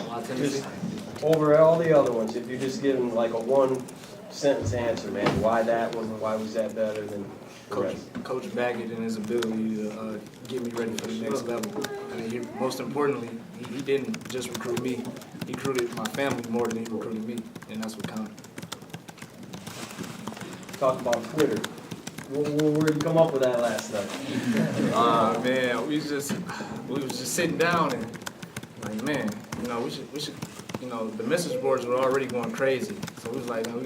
Why Tennessee? Just over all the other ones, if you're just giving like a one-sentence answer, man, why that one, why was that better than the rest? Coach Baggett and his ability to get me ready for the next level. And most importantly, he didn't just recruit me. He recruited my family more than he recruited me, and that's what counted. Talk about Twitter. Where'd you come up with that last night? Man, we was just sitting down and like, man, we should, the message boards were already going crazy. So we was like, man,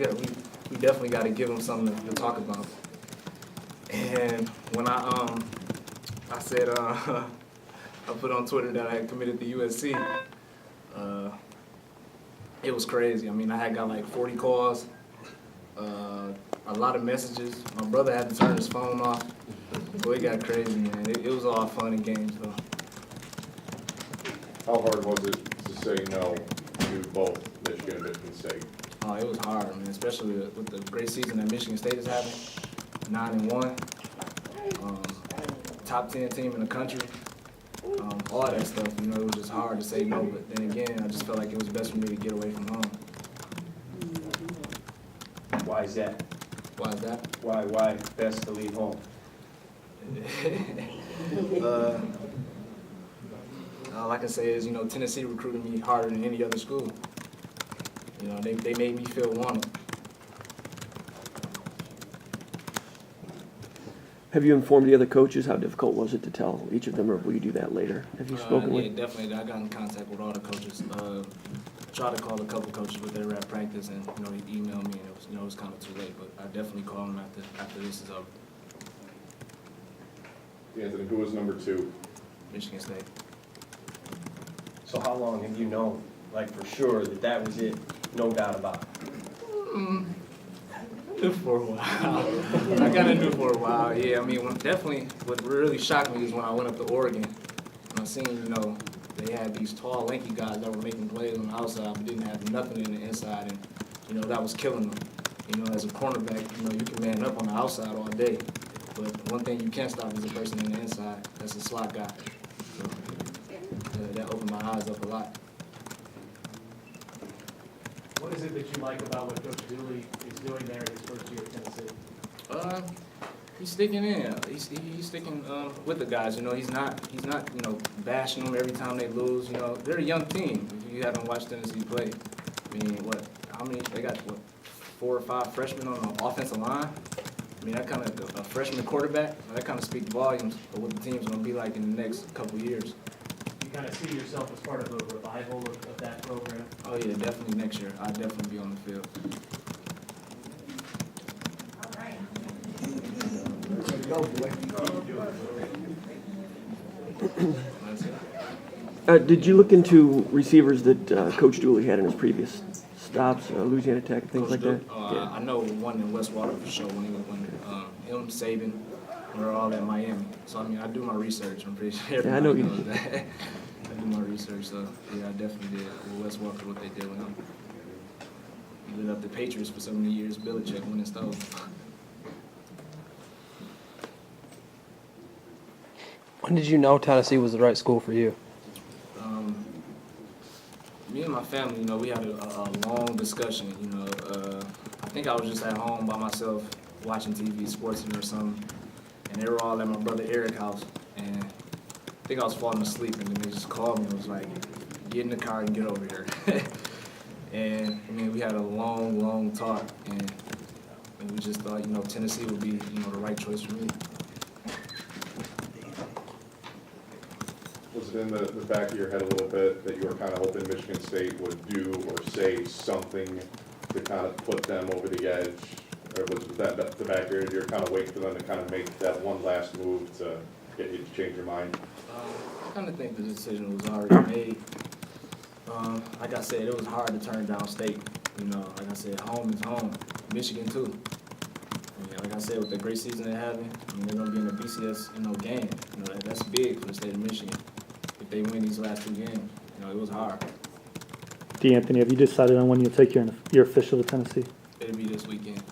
we definitely got to give them something to talk about. And when I said I put on Twitter that I had committed to USC, it was crazy. I mean, I had got like 40 calls. A lot of messages. My brother had to turn his phone off. So it got crazy, man. It was all fun and games, though. How hard was it to say no to both Michigan and Michigan State? Oh, it was hard, man, especially with the great season that Michigan State is having. 9-1. Top 10 team in the country. All that stuff, it was just hard to say no. But then again, I just felt like it was best for me to get away from home. Why is that? Why is that? Why best to leave home? All I can say is, Tennessee recruited me harder than any other school. They made me feel wanted. Have you informed the other coaches how difficult was it to tell each of them, or will you do that later? Have you spoken with? Yeah, definitely. I got in contact with all the coaches. Tried to call a couple coaches, but they were at practice, and he emailed me, and it was kind of too late. But I definitely call him after this is over. DeAnthony, who was number 2? Michigan State. So how long have you known, like for sure, that was it, no doubt about it? Knew for a while. I kind of knew for a while. Yeah, I mean, what really shocked me is when I went up to Oregon, and I seen, they had these tall, lanky guys that were making plays on the outside, but didn't have nothing in the inside, and that was killing them. As a cornerback, you can man up on the outside all day, but one thing you can't stop is a person in the inside. That's a slot guy. So that opened my eyes up a lot. What is it that you like about what Coach Dooley is doing there in his first year at Tennessee? He's sticking in. He's sticking with the guys. He's not bashing them every time they lose. They're a young team. If you haven't watched Tennessee play, I mean, how many? They got 4 or 5 freshmen on the offensive line. I mean, that kind of a freshman quarterback. That kind of speaks volumes of what the team's going to be like in the next couple of years. You kind of see yourself as part of a revival of that program? Oh yeah, definitely next year. I'll definitely be on the field. Did you look into receivers that Coach Dooley had in his previous stops, Louisiana Tech, things like that? I know one in Westwater for sure when him, Saban, we're all at Miami. So I mean, I do my research. I'm pretty sure everybody I know knows that. I do my research, so yeah, I definitely did. With Wes Walker, what they did with him. He lit up the Patriots for so many years. Belichick winning stuff. When did you know Tennessee was the right school for you? Me and my family, we had a long discussion. I think I was just at home by myself watching TV, sports or something, and they were all at my brother Eric's house, and I think I was falling asleep, and then they just called me and was like, "Get in the car and get over here." And I mean, we had a long talk, and we just thought, Tennessee would be, the right choice for me. Was it in the back of your head a little bit that you were kind of hoping Michigan State would do or say something to kind of put them over the edge? Or was that the back of your head, you're kind of waiting for them to kind of make that one last move to get you to change your mind? I kind of think the decision was already made. Like I said, it was hard to turn down State. Like I said, home is home. Michigan too. Like I said, with the great season they're having, they're going to be in the BCS, game. That's big for the state of Michigan. If they win these last 2 games, it was hard. DeAnthony, have you decided on when you'll take your official to Tennessee? It'll be this weekend.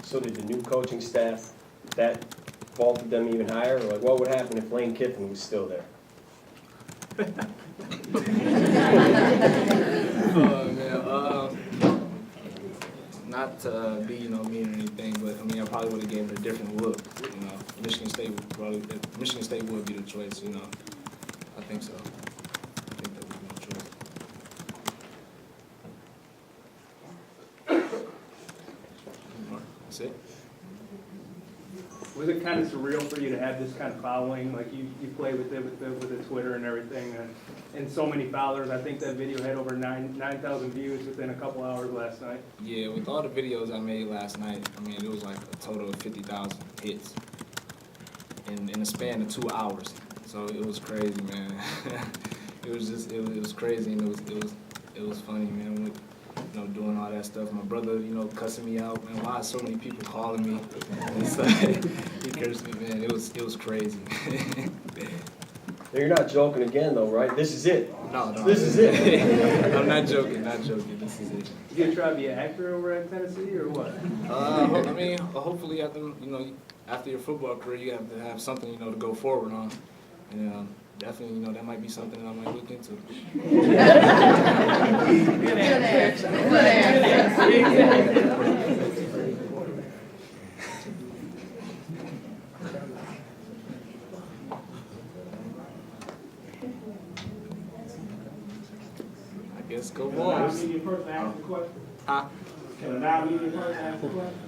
So did the new coaching staff, that vaulted them even higher? Or like, what would happen if Lane Kiffin was still there? Not to be, mean or anything, but I mean, I probably would have gave it a different look. Michigan State would be the choice. I think so. I think that would be my choice. That's it. Was it kind of surreal for you to have this kind of following? Like you play with it with the Twitter and everything, and so many followers. I think that video had over 9,000 views within a couple hours last night. Yeah, with all the videos I made last night, I mean, it was like a total of 50,000 hits in a span of 2 hours. So it was crazy, man. It was crazy, and it was funny, man. With, doing all that stuff. My brother, cussing me out, man. Why so many people calling me? It's like, he cursed me, man. It was crazy. You're not joking again, though, right? This is it. No. This is it. I'm not joking. This is it. You gonna try to be an actor over at Tennessee or what? I mean, hopefully after your football career, you have to have something, to go forward on. And definitely, that might be something that I might look into. I guess go Can I Vols. media first ask the question? Huh? Can I media first ask the question?